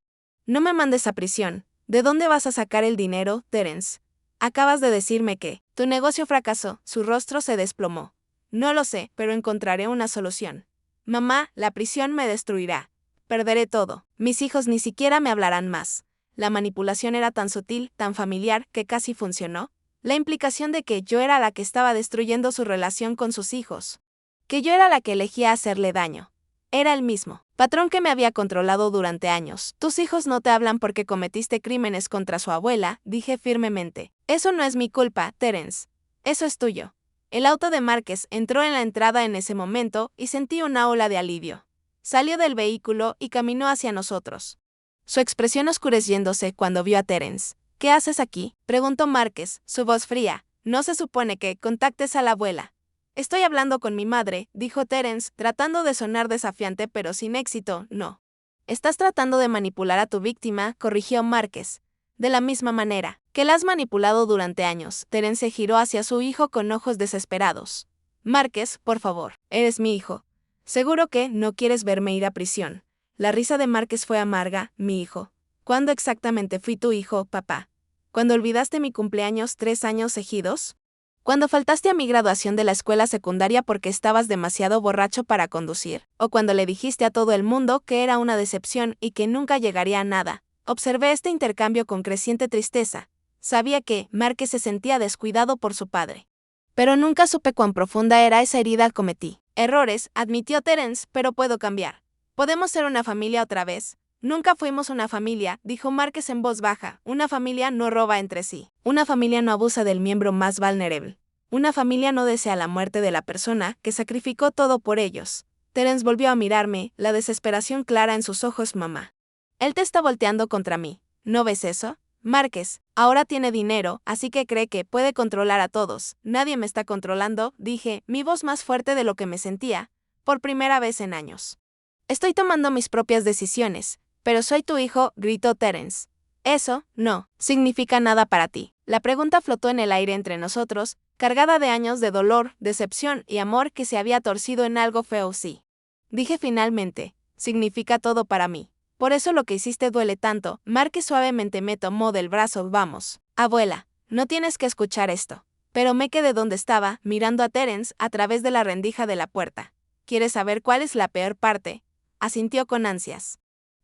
no me mandes a prisión. ¿De dónde vas a sacar el dinero, Terence? Acabas de decirme que tu negocio fracasó. Su rostro se desplomó. No lo sé, pero encontraré una solución. Mamá, la prisión me destruirá. Perderé todo. Mis hijos ni siquiera me hablarán más. La manipulación era tan sutil, tan familiar, que casi funcionó. La implicación de que yo era la que estaba destruyendo su relación con sus hijos. Que yo era la que elegía hacerle daño. Era el mismo patrón que me había controlado durante años. Tus hijos no te hablan porque cometiste crímenes contra su abuela, dije firmemente. Eso no es mi culpa, Terence. Eso es tuyo. El auto de Márquez entró en la entrada en ese momento y sentí una ola de alivio. Salió del vehículo y caminó hacia nosotros. Su expresión oscureciéndose cuando vio a Terence. ¿Qué haces aquí?, preguntó Márquez, su voz fría. No se supone que contactes a la abuela. Estoy hablando con mi madre, dijo Terence, tratando de sonar desafiante pero sin éxito. No. Estás tratando de manipular a tu víctima, corrigió Márquez. De la misma manera que la has manipulado durante años. Terence giró hacia su hijo con ojos desesperados. Márquez, por favor, eres mi hijo. Seguro que no quieres verme ir a prisión. La risa de Márquez fue amarga. Mi hijo. ¿Cuándo exactamente fui tu hijo, papá? ¿Cuándo olvidaste mi cumpleaños 3 años seguidos? ¿Cuando faltaste a mi graduación de la escuela secundaria porque estabas demasiado borracho para conducir? ¿O cuando le dijiste a todo el mundo que era una decepción y que nunca llegaría a nada? Observé este intercambio con creciente tristeza. Sabía que Márquez se sentía descuidado por su padre. Pero nunca supe cuán profunda era esa herida. Cometí errores, admitió Terence, pero puedo cambiar. Podemos ser una familia otra vez. Nunca fuimos una familia, dijo Márquez en voz baja. Una familia no roba entre sí. Una familia no abusa del miembro más vulnerable. Una familia no desea la muerte de la persona que sacrificó todo por ellos. Terence volvió a mirarme, la desesperación clara en sus ojos. Mamá. Él te está volteando contra mí. ¿No ves eso? Márquez, ahora tiene dinero, así que cree que puede controlar a todos. Nadie me está controlando, dije, mi voz más fuerte de lo que me sentía, por primera vez en años. Estoy tomando mis propias decisiones, pero soy tu hijo, gritó Terence. Eso, no, significa nada para ti. La pregunta flotó en el aire entre nosotros, cargada de años de dolor, decepción y amor que se había torcido en algo feo. Sí. Dije finalmente, significa todo para mí. Por eso lo que hiciste duele tanto. Márquez suavemente me tomó del brazo. Vamos. Abuela, no tienes que escuchar esto. Pero me quedé donde estaba, mirando a Terence a través de la rendija de la puerta. ¿Quieres saber cuál es la peor parte? Asintió con ansias.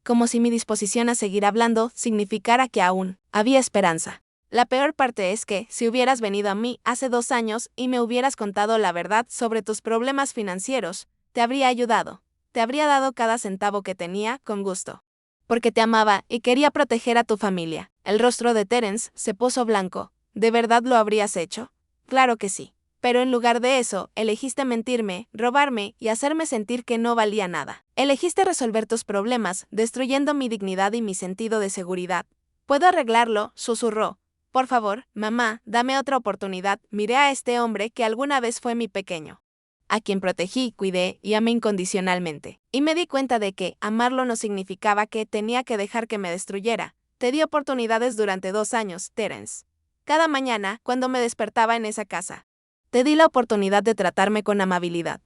Como si mi disposición a seguir hablando significara que aún había esperanza. La peor parte es que, si hubieras venido a mí hace 2 años y me hubieras contado la verdad sobre tus problemas financieros, te habría ayudado. Te habría dado cada centavo que tenía, con gusto. Porque te amaba y quería proteger a tu familia. El rostro de Terence se puso blanco. ¿De verdad lo habrías hecho? Claro que sí. Pero en lugar de eso, elegiste mentirme, robarme y hacerme sentir que no valía nada. Elegiste resolver tus problemas, destruyendo mi dignidad y mi sentido de seguridad. ¿Puedo arreglarlo?, susurró. Por favor, mamá, dame otra oportunidad. Miré a este hombre que alguna vez fue mi pequeño, a quien protegí, cuidé y amé incondicionalmente. Y me di cuenta de que amarlo no significaba que tenía que dejar que me destruyera. Te di oportunidades durante 2 años, Terence. Cada mañana, cuando me despertaba en esa casa. Te di la oportunidad de tratarme con amabilidad.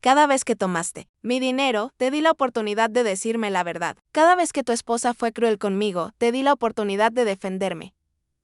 Cada vez que tomaste mi dinero, te di la oportunidad de decirme la verdad. Cada vez que tu esposa fue cruel conmigo, te di la oportunidad de defenderme.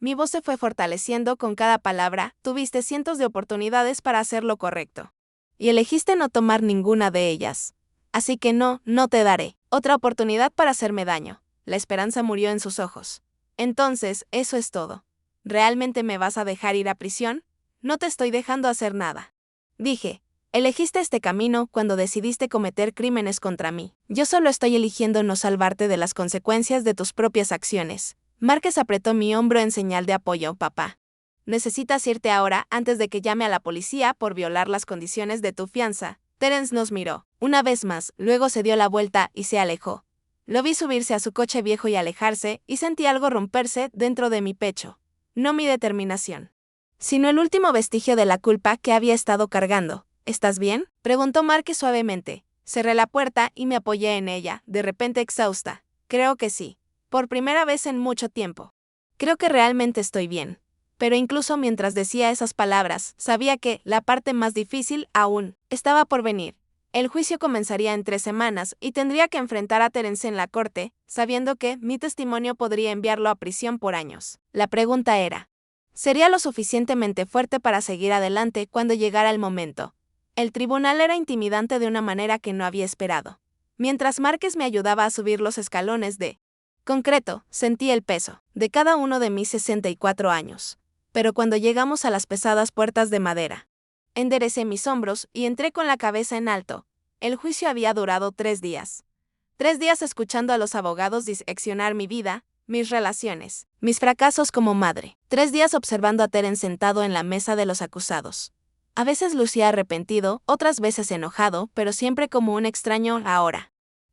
Mi voz se fue fortaleciendo con cada palabra. Tuviste cientos de oportunidades para hacer lo correcto. Y elegiste no tomar ninguna de ellas. Así que no te daré otra oportunidad para hacerme daño. La esperanza murió en sus ojos. Entonces, eso es todo. ¿Realmente me vas a dejar ir a prisión? No te estoy dejando hacer nada. Dije, elegiste este camino cuando decidiste cometer crímenes contra mí. Yo solo estoy eligiendo no salvarte de las consecuencias de tus propias acciones. Márquez apretó mi hombro en señal de apoyo. Papá. Necesitas irte ahora antes de que llame a la policía por violar las condiciones de tu fianza. Terence nos miró una vez más, luego se dio la vuelta y se alejó. Lo vi subirse a su coche viejo y alejarse, y sentí algo romperse dentro de mi pecho. No mi determinación, sino el último vestigio de la culpa que había estado cargando. ¿Estás bien?, preguntó Márquez suavemente. Cerré la puerta y me apoyé en ella, de repente exhausta. Creo que sí. Por primera vez en mucho tiempo. Creo que realmente estoy bien. Pero incluso mientras decía esas palabras, sabía que la parte más difícil aún estaba por venir. El juicio comenzaría en 3 semanas y tendría que enfrentar a Terence en la corte, sabiendo que mi testimonio podría enviarlo a prisión por años. La pregunta era, ¿sería lo suficientemente fuerte para seguir adelante cuando llegara el momento? El tribunal era intimidante de una manera que no había esperado. Mientras Márquez me ayudaba a subir los escalones de concreto, sentí el peso de cada uno de mis 64 años. Pero cuando llegamos a las pesadas puertas de madera, enderecé mis hombros y entré con la cabeza en alto. El juicio había durado 3 días. 3 días escuchando a los abogados diseccionar mi vida, mis relaciones, mis fracasos como madre. 3 días observando a Terence sentado en la mesa de los acusados. A veces lucía arrepentido, otras veces enojado, pero siempre como un extraño ahora.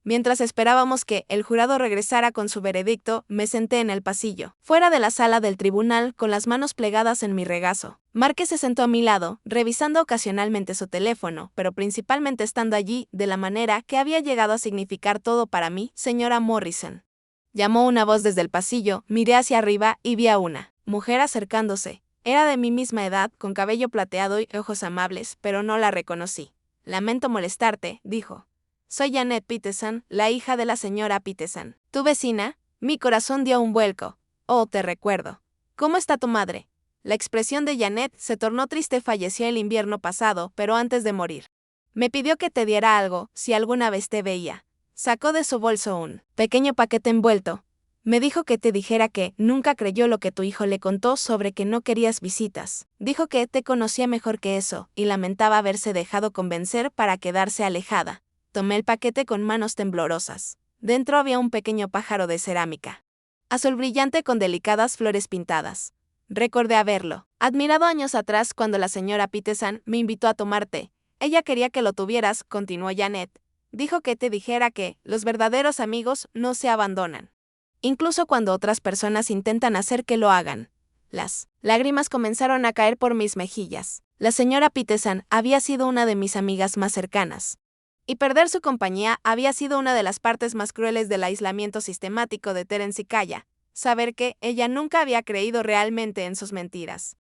Mientras esperábamos que el jurado regresara con su veredicto, me senté en el pasillo, fuera de la sala del tribunal, con las manos plegadas en mi regazo. Márquez se sentó a mi lado, revisando ocasionalmente su teléfono, pero principalmente estando allí, de la manera que había llegado a significar todo para mí. Señora Morrison. Llamó una voz desde el pasillo, miré hacia arriba y vi a una mujer acercándose. Era de mi misma edad, con cabello plateado y ojos amables, pero no la reconocí. Lamento molestarte, dijo. Soy Janet Peterson, la hija de la señora Peterson. ¿Tu vecina? Mi corazón dio un vuelco. Oh, te recuerdo. ¿Cómo está tu madre? La expresión de Janet se tornó triste. Falleció el invierno pasado, pero antes de morir. Me pidió que te diera algo, si alguna vez te veía. Sacó de su bolso un pequeño paquete envuelto. Me dijo que te dijera que nunca creyó lo que tu hijo le contó sobre que no querías visitas. Dijo que te conocía mejor que eso, y lamentaba haberse dejado convencer para quedarse alejada. Tomé el paquete con manos temblorosas. Dentro había un pequeño pájaro de cerámica, azul brillante con delicadas flores pintadas. Recordé haberlo admirado años atrás cuando la señora Peterson me invitó a tomar té. Ella quería que lo tuvieras, continuó Janet. Dijo que te dijera que los verdaderos amigos no se abandonan, incluso cuando otras personas intentan hacer que lo hagan. Las lágrimas comenzaron a caer por mis mejillas. La señora Peterson había sido una de mis amigas más cercanas, y perder su compañía había sido una de las partes más crueles del aislamiento sistemático de Terence y Kaya. Saber que ella nunca había creído realmente en sus mentiras.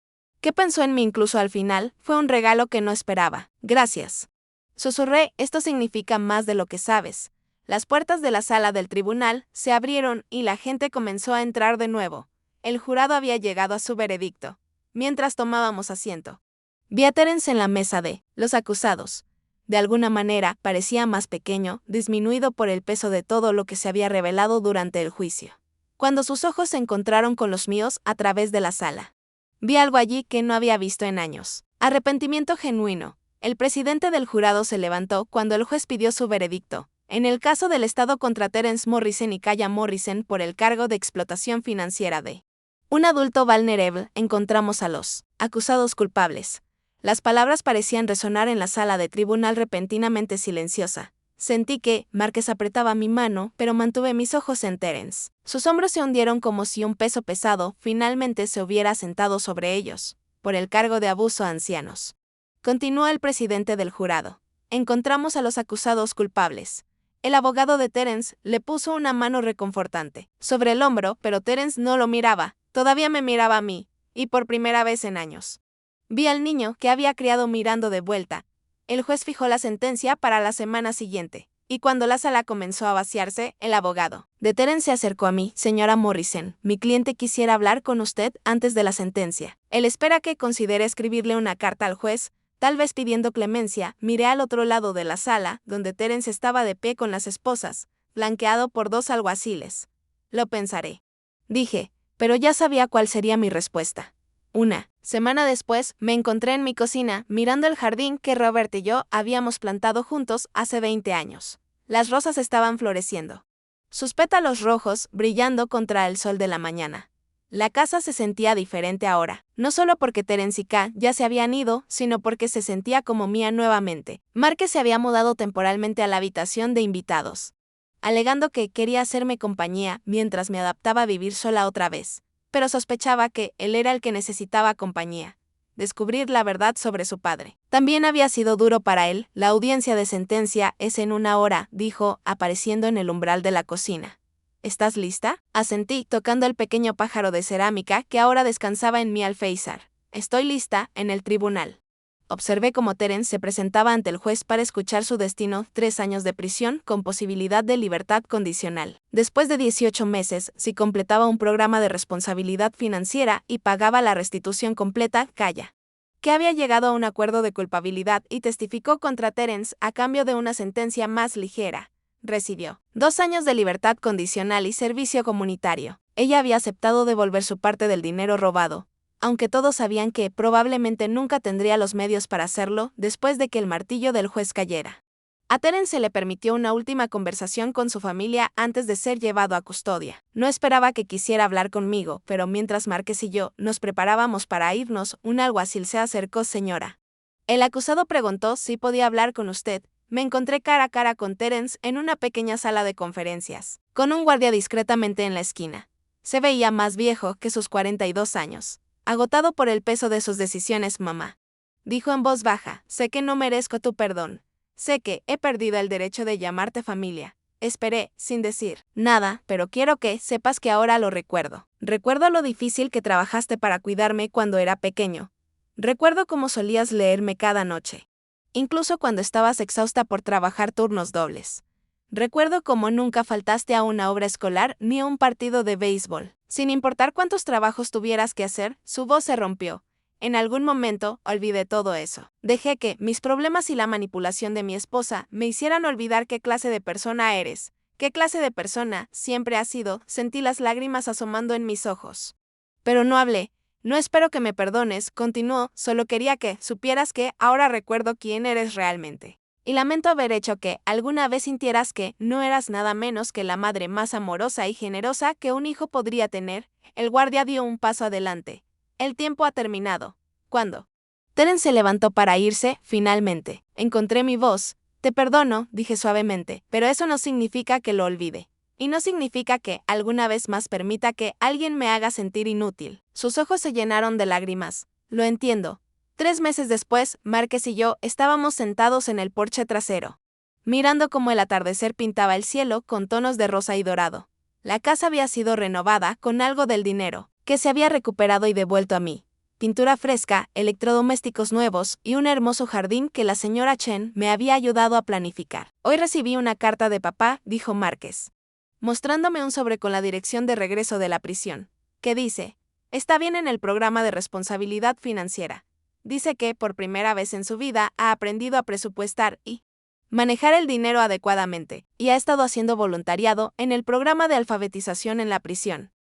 ¿Qué pensó en mí incluso al final? Fue un regalo que no esperaba. Gracias. Susurré, esto significa más de lo que sabes. Las puertas de la sala del tribunal se abrieron y la gente comenzó a entrar de nuevo. El jurado había llegado a su veredicto. Mientras tomábamos asiento, vi a Terence en la mesa de los acusados. De alguna manera, parecía más pequeño, disminuido por el peso de todo lo que se había revelado durante el juicio. Cuando sus ojos se encontraron con los míos a través de la sala, vi algo allí que no había visto en años. Arrepentimiento genuino. El presidente del jurado se levantó cuando el juez pidió su veredicto. En el caso del Estado contra Terence Morrison y Kaya Morrison por el cargo de explotación financiera de un adulto vulnerable, encontramos a los acusados culpables. Las palabras parecían resonar en la sala de tribunal repentinamente silenciosa. Sentí que Márquez apretaba mi mano, pero mantuve mis ojos en Terence. Sus hombros se hundieron como si un peso pesado finalmente se hubiera sentado sobre ellos, por el cargo de abuso a ancianos. Continuó el presidente del jurado. Encontramos a los acusados culpables. El abogado de Terence le puso una mano reconfortante sobre el hombro, pero Terence no lo miraba, todavía me miraba a mí, y por primera vez en años. Vi al niño que había criado mirando de vuelta. El juez fijó la sentencia para la semana siguiente, y cuando la sala comenzó a vaciarse, el abogado de Terence se acercó a mí. Señora Morrison, mi cliente quisiera hablar con usted antes de la sentencia. Él espera que considere escribirle una carta al juez, tal vez pidiendo clemencia. Miré al otro lado de la sala, donde Terence estaba de pie con las esposas, flanqueado por dos alguaciles. Lo pensaré, dije, pero ya sabía cuál sería mi respuesta. Una semana después, me encontré en mi cocina, mirando el jardín que Robert y yo habíamos plantado juntos hace 20 años. Las rosas estaban floreciendo, sus pétalos rojos brillando contra el sol de la mañana. La casa se sentía diferente ahora, no solo porque Terence y K ya se habían ido, sino porque se sentía como mía nuevamente. Márquez se había mudado temporalmente a la habitación de invitados, alegando que quería hacerme compañía mientras me adaptaba a vivir sola otra vez. Pero sospechaba que él era el que necesitaba compañía. Descubrir la verdad sobre su padre también había sido duro para él. La audiencia de sentencia es en 1 hora, dijo, apareciendo en el umbral de la cocina. ¿Estás lista? Asentí, tocando el pequeño pájaro de cerámica que ahora descansaba en mi alféizar. Estoy lista, en el tribunal. Observé cómo Terence se presentaba ante el juez para escuchar su destino, 3 años de prisión con posibilidad de libertad condicional. Después de 18 meses, si completaba un programa de responsabilidad financiera y pagaba la restitución completa, Kaya, que había llegado a un acuerdo de culpabilidad y testificó contra Terence a cambio de una sentencia más ligera. Recibió 2 años de libertad condicional y servicio comunitario. Ella había aceptado devolver su parte del dinero robado, aunque todos sabían que probablemente nunca tendría los medios para hacerlo después de que el martillo del juez cayera. A Terence se le permitió una última conversación con su familia antes de ser llevado a custodia. No esperaba que quisiera hablar conmigo, pero mientras Márquez y yo nos preparábamos para irnos, un alguacil se acercó. Señora, el acusado preguntó si podía hablar con usted. Me encontré cara a cara con Terence en una pequeña sala de conferencias, con un guardia discretamente en la esquina. Se veía más viejo que sus 42 años. Agotado por el peso de sus decisiones, mamá, dijo en voz baja, sé que no merezco tu perdón. Sé que he perdido el derecho de llamarte familia. Esperé, sin decir nada, pero quiero que sepas que ahora lo recuerdo. Recuerdo lo difícil que trabajaste para cuidarme cuando era pequeño. Recuerdo cómo solías leerme cada noche, incluso cuando estabas exhausta por trabajar turnos dobles. Recuerdo cómo nunca faltaste a una obra escolar ni a un partido de béisbol. Sin importar cuántos trabajos tuvieras que hacer, su voz se rompió. En algún momento, olvidé todo eso. Dejé que mis problemas y la manipulación de mi esposa me hicieran olvidar qué clase de persona eres, ¿Qué clase de persona siempre has sido? Sentí las lágrimas asomando en mis ojos. Pero no hablé. No espero que me perdones, continuó, solo quería que supieras que ahora recuerdo quién eres realmente. Y lamento haber hecho que alguna vez sintieras que no eras nada menos que la madre más amorosa y generosa que un hijo podría tener. El guardia dio un paso adelante. El tiempo ha terminado. ¿Cuándo? Terence se levantó para irse, finalmente. Encontré mi voz. Te perdono, dije suavemente, pero eso no significa que lo olvide. Y no significa que, alguna vez más, permita que alguien me haga sentir inútil. Sus ojos se llenaron de lágrimas. Lo entiendo. 3 meses después, Márquez y yo estábamos sentados en el porche trasero, mirando cómo el atardecer pintaba el cielo con tonos de rosa y dorado. La casa había sido renovada con algo del dinero, que se había recuperado y devuelto a mí. Pintura fresca, electrodomésticos nuevos y un hermoso jardín que la señora Chen me había ayudado a planificar. Hoy recibí una carta de papá, dijo Márquez, mostrándome un sobre con la dirección de regreso de la prisión, que dice, está bien en el programa de responsabilidad financiera. Dice que, por primera vez en su vida, ha aprendido a presupuestar y manejar el dinero adecuadamente, y ha estado haciendo voluntariado en el programa de alfabetización en la prisión,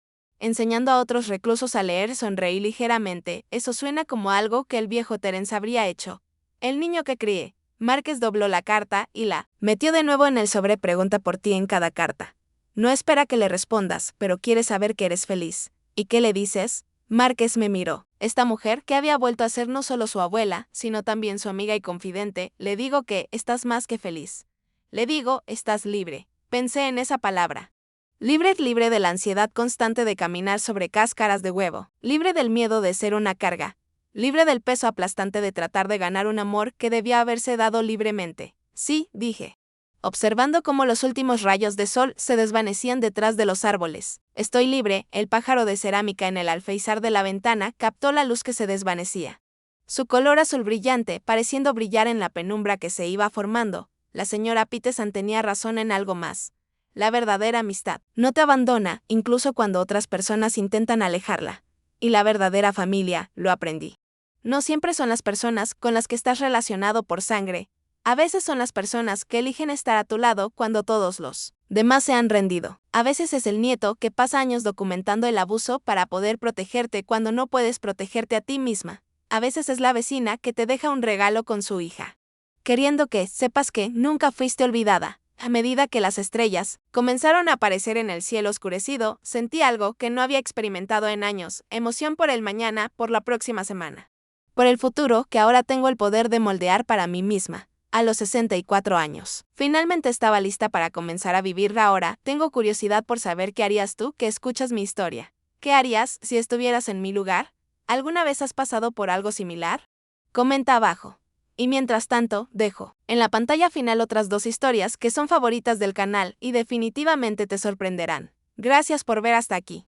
enseñando a otros reclusos a leer. Sonreí ligeramente. Eso suena como algo que el viejo Terence habría hecho. El niño que crié. Márquez dobló la carta y la metió de nuevo en el sobre. Pregunta por ti en cada carta. No espera que le respondas, pero quiere saber que eres feliz. ¿Y qué le dices? Márquez me miró. Esta mujer, que había vuelto a ser no solo su abuela, sino también su amiga y confidente, le digo que estás más que feliz. Le digo, estás libre. Pensé en esa palabra. Libre de la ansiedad constante de caminar sobre cáscaras de huevo, libre del miedo de ser una carga, libre del peso aplastante de tratar de ganar un amor que debía haberse dado libremente. Sí, dije, observando cómo los últimos rayos de sol se desvanecían detrás de los árboles. Estoy libre. El pájaro de cerámica en el alféizar de la ventana captó la luz que se desvanecía. Su color azul brillante, pareciendo brillar en la penumbra que se iba formando. La señora Peterson tenía razón en algo más. La verdadera amistad no te abandona, incluso cuando otras personas intentan alejarla. Y la verdadera familia, lo aprendí, no siempre son las personas con las que estás relacionado por sangre. A veces son las personas que eligen estar a tu lado cuando todos los demás se han rendido. A veces es el nieto que pasa años documentando el abuso para poder protegerte cuando no puedes protegerte a ti misma. A veces es la vecina que te deja un regalo con su hija, queriendo que sepas que nunca fuiste olvidada. A medida que las estrellas comenzaron a aparecer en el cielo oscurecido, sentí algo que no había experimentado en años, emoción por el mañana, por la próxima semana, por el futuro que ahora tengo el poder de moldear para mí misma. A los 64 años, finalmente estaba lista para comenzar a vivir. Ahora tengo curiosidad por saber qué harías tú que escuchas mi historia. ¿Qué harías si estuvieras en mi lugar? ¿Alguna vez has pasado por algo similar? Comenta abajo. Y mientras tanto, dejo en la pantalla final otras 2 historias que son favoritas del canal y definitivamente te sorprenderán. Gracias por ver hasta aquí.